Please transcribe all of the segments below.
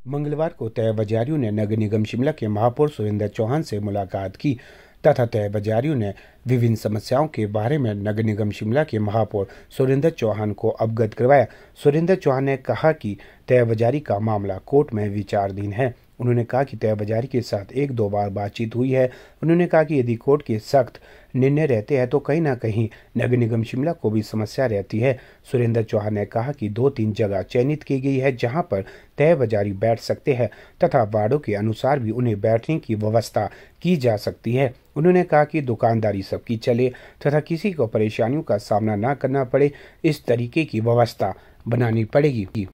मंगलवार को तय बाजारियों ने नगर निगम शिमला के महापौर सुरेंद्र चौहान से मुलाकात की तथा तय बाजारियों ने विभिन्न समस्याओं के बारे में नगर निगम शिमला के महापौर सुरेंद्र चौहान को अवगत करवाया। सुरेंद्र चौहान ने कहा कि तय बाजारी का मामला कोर्ट में विचाराधीन है। उन्होंने कहा कि तय बाजारी के साथ एक दो बार बातचीत हुई है। उन्होंने कहा कि यदि कोर्ट के सख्त निर्णय रहते हैं तो कहीं ना कहीं नगर निगम शिमला को भी समस्या रहती है। सुरेंद्र चौहान ने कहा कि 2-3 जगह चयनित की गई है जहां पर तय बाजारी बैठ सकते हैं तथा वार्डों के अनुसार भी उन्हें बैठने की व्यवस्था की जा सकती है। उन्होंने कहा कि दुकानदारी सबकी चले तथा किसी को परेशानियों का सामना न करना पड़े, इस तरीके की व्यवस्था बनानी पड़ेगी।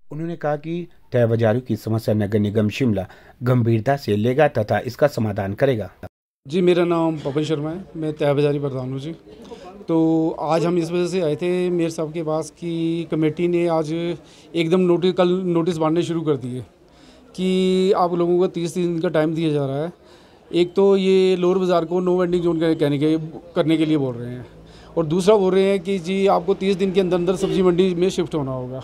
उन्होंने कहा कि तय बाजारियों की समस्या नगर निगम शिमला गंभीरता से लेगा तथा इसका समाधान करेगा। जी, मेरा नाम पवन शर्मा है, मैं तय बाजारी प्रधान हूँ जी। तो आज हम इस वजह से आए थे मेयर साहब के पास कि कमेटी ने आज एकदम कल नोटिस बांटने शुरू कर दिए कि आप लोगों को 30 दिन का टाइम दिया जा रहा है। एक तो ये लोअर बाज़ार को नो वेंडिंग जोन करने के लिए बोल रहे हैं, और दूसरा बोल रहे हैं कि जी आपको 30 दिन के अंदर अंदर सब्जी मंडी में शिफ्ट होना होगा।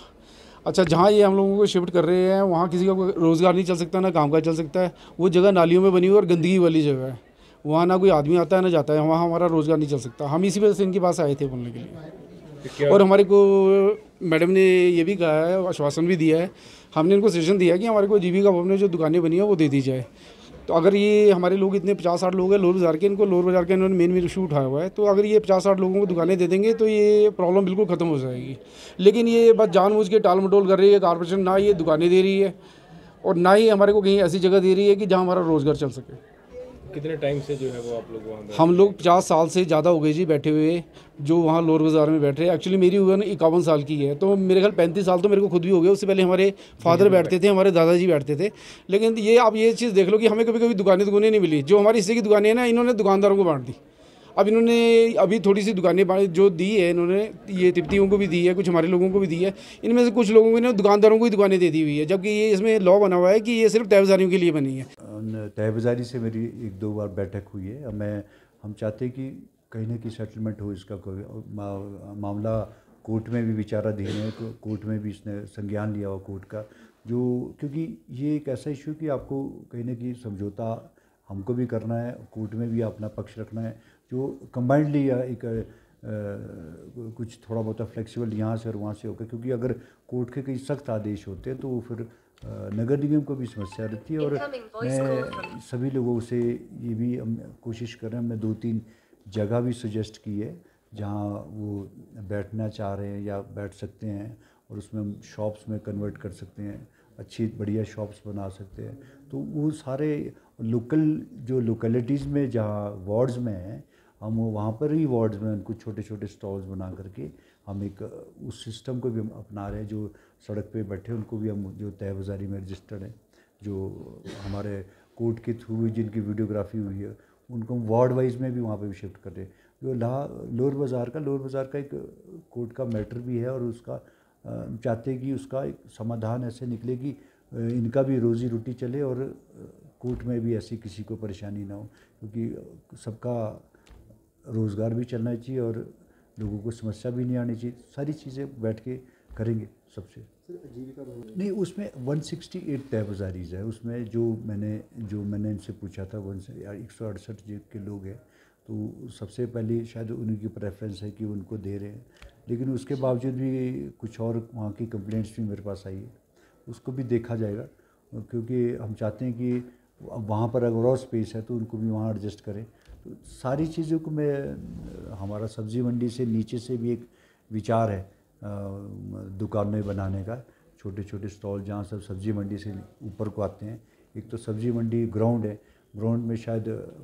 अच्छा, जहाँ ये हम लोगों को शिफ्ट कर रहे हैं वहाँ किसी का रोज़गार नहीं चल सकता, ना काम काज चल सकता है। वो जगह नालियों में बनी हुई और गंदगी वाली जगह है, वहाँ ना कोई आदमी आता है ना जाता है, वहाँ हमारा रोज़गार नहीं चल सकता। हम इसी वजह से इनके पास आए थे बोलने के लिए। और हमारे को मैडम ने ये भी कहा है, आश्वासन भी दिया है, हमने इनको सजेशन दिया है कि हमारे को जीविका भवन में जो दुकानें बनी है वो दे दी जाए। तो अगर ये हमारे लोग इतने 50-60 लोग हैं लोअर बाज़ार के, इनको लोअर बाज़ार के इन्होंने मेन इशू उठाया हुआ है, तो अगर ये 50-60 लोगों को दुकानें दे देंगे तो ये प्रॉब्लम बिल्कुल ख़त्म हो जाएगी। लेकिन ये बस जानबूझ के टाल मटोल कर रही है कॉर्पोरेशन, ना ये दुकानें दे रही है और ना ही हमारे को कहीं ऐसी जगह दे रही है कि जहाँ हमारा रोज़गार चल सके। कितने टाइम से जो है वो आप लोग वहाँ हम लोग 50 साल से ज़्यादा हो गए जी बैठे हुए, जो वहाँ लोअर बाज़ार में बैठ रहे हैं। एक्चुअली मेरी उम्र 51 साल की है, तो मेरे ख्याल 35 साल तो मेरे को खुद भी हो गए। उससे पहले हमारे फादर बैठते थे, हमारे दादाजी बैठते थे। लेकिन ये आप ये चीज़ देख लो कि हमें कभी कभी दुकानें नहीं मिली। जो हमारी हिस्से की दुकानें हैं ना, इन्होंने दुकानदारों को बांट दी। अब इन्होंने अभी थोड़ी सी दुकानें जो दी है, इन्होंने ये तिब्बतियों को भी दी है, कुछ हमारे लोगों को भी दी है। इनमें से कुछ लोगों को इन्होंने दुकानदारों को ही दुकानें दे दी हुई है, जबकि ये इसमें लॉ बना हुआ है कि ये सिर्फ तय बाज़ारियों के लिए बनी है। तय बाज़ारी से मेरी 1-2 बार बैठक हुई है। हम चाहते हैं कि कहीं ना कहीं सेटलमेंट हो इसका। कोई मामला कोर्ट में भी विचाराधीन है, कोर्ट में भी इसने संज्ञान लिया हुआ कोर्ट का, जो क्योंकि ये एक ऐसा इशू कि आपको कहीं ना कहीं समझौता हमको भी करना है, कोर्ट में भी अपना पक्ष रखना है, जो कंबाइंडली एक कुछ थोड़ा बहुत फ्लेक्सिबल यहाँ से और वहाँ से होकर, क्योंकि अगर कोर्ट के कई सख्त आदेश होते हैं तो फिर नगर निगम को भी समस्या रहती है। और मैं सभी लोगों से ये भी हम कोशिश कर रहे हैं, हमने 2-3 जगह भी सजेस्ट की है जहाँ वो बैठना चाह रहे हैं या बैठ सकते हैं, और उसमें हम शॉप्स में कन्वर्ट कर सकते हैं, अच्छी बढ़िया शॉप्स बना सकते हैं। तो वो सारे जो लोकेलिटीज़ में जहाँ वार्ड्स में हैं, हम वहाँ पर ही वार्ड्स में उनको छोटे छोटे स्टॉल्स बना करके हम एक उस सिस्टम को भी हम अपना रहे हैं। जो सड़क पे बैठे उनको भी हम, जो तय बाज़ारी में रजिस्टर्ड हैं, जो हमारे कोर्ट के थ्रू जिनकी वीडियोग्राफी हुई है, उनको हम वार्ड वाइज में भी वहाँ पे भी शिफ्ट कर रहे हैं। जो लोअर बाज़ार का एक कोर्ट का मैटर भी है, और उसका चाहते हैं कि उसका एक समाधान ऐसे निकले कि इनका भी रोज़ी रोटी चले और कोर्ट में भी ऐसी किसी को परेशानी ना हो, क्योंकि सबका रोज़गार भी चलना चाहिए और लोगों को समस्या भी नहीं आनी चाहिए। सारी चीज़ें बैठ के करेंगे सबसे। नहीं, उसमें 168 तय बाज़ारीज़ है। उसमें जो मैंने इनसे पूछा था, 168 के लोग हैं, तो सबसे पहले शायद उनकी प्रेफरेंस है कि उनको दे रहे हैं। लेकिन उसके बावजूद भी कुछ और वहाँ की कंप्लेंट्स भी मेरे पास आई है, उसको भी देखा जाएगा, क्योंकि हम चाहते हैं कि वहाँ पर अगर और स्पेस है तो उनको भी वहाँ एडजस्ट करें। तो सारी चीज़ों को हमारा सब्ज़ी मंडी से नीचे से भी एक विचार है दुकानें बनाने का, छोटे छोटे स्टॉल जहाँ सब सब्ज़ी मंडी से ऊपर को आते हैं। एक तो सब्ज़ी मंडी ग्राउंड है, ग्राउंड में शायद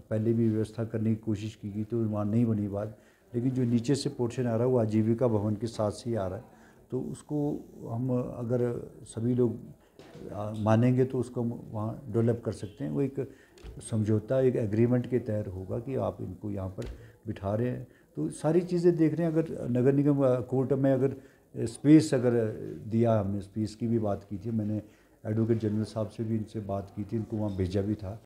पहले भी व्यवस्था करने की कोशिश की गई तो वहाँ नहीं बनी बात, लेकिन जो नीचे से पोर्शन आ रहा है वो आजीविका भवन के साथ से ही आ रहा है। तो उसको हम अगर सभी लोग मानेंगे तो उसको हम वहाँ डेवलप कर सकते हैं। वो एक समझौता, एक एग्रीमेंट के तहत होगा कि आप इनको यहाँ पर बिठा रहे हैं। तो सारी चीज़ें देख रहे हैं। अगर नगर निगम कोर्ट में अगर स्पेस दिया, हमने स्पेस की भी बात की थी, मैंने एडवोकेट जनरल साहब से भी इनसे बात की थी, इनको वहाँ भेजा भी था।